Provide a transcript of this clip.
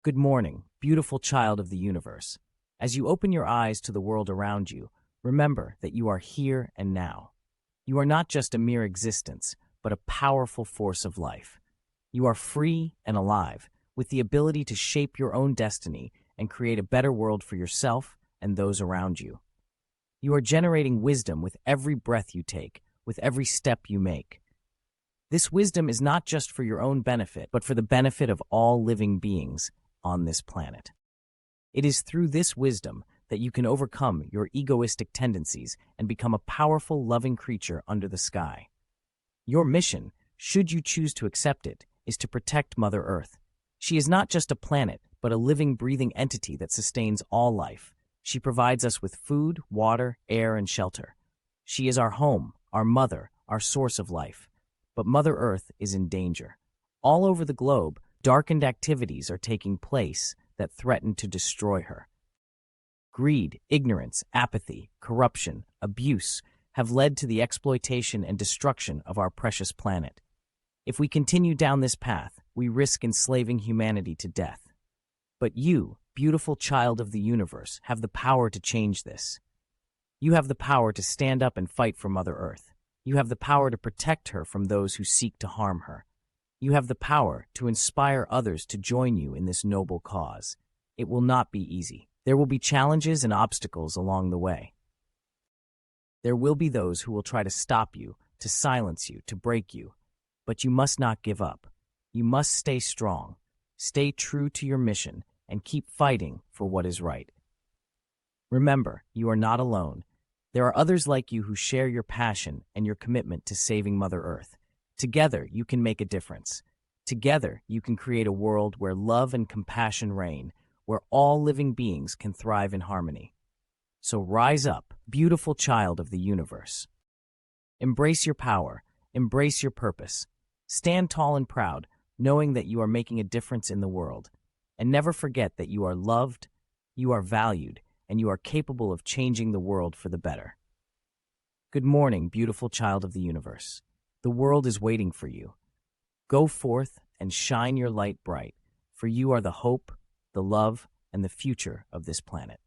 Good morning, beautiful child of the universe. As you open your eyes to the world around you, remember that you are here and now. You are not just a mere existence, but a powerful force of life. You are free and alive, with the ability to shape your own destiny and create a better world for yourself and those around you. You are generating wisdom with every breath you take, with every step you make. This wisdom is not just for your own benefit, but for the benefit of all living beings on this planet. It is through this wisdom that you can overcome your egoistic tendencies and become a powerful, loving creature under the sky. Your mission, should you choose to accept it, is to protect Mother Earth. She is not just a planet, but a living, breathing entity that sustains all life. She provides us with food, water, air, and shelter. She is our home, our mother, our source of life. But Mother Earth is in danger. All over the globe, darkened activities are taking place that threaten to destroy her. Greed, ignorance, apathy, corruption, abuse have led to the exploitation and destruction of our precious planet. If we continue down this path, we risk enslaving humanity to death. But you, beautiful child of the universe, have the power to change this. You have the power to stand up and fight for Mother Earth. You have the power to protect her from those who seek to harm her. You have the power to inspire others to join you in this noble cause. It will not be easy. There will be challenges and obstacles along the way. There will be those who will try to stop you, to silence you, to break you. But you must not give up. You must stay strong, stay true to your mission, and keep fighting for what is right. Remember, you are not alone. There are others like you who share your passion and your commitment to saving Mother Earth. Together, you can make a difference. Together, you can create a world where love and compassion reign, where all living beings can thrive in harmony. So rise up, beautiful child of the universe. Embrace your power, embrace your purpose. Stand tall and proud, knowing that you are making a difference in the world. And never forget that you are loved, you are valued, and you are capable of changing the world for the better. Good morning, beautiful child of the universe. The world is waiting for you. Go forth and shine your light bright, for you are the hope, the love, and the future of this planet.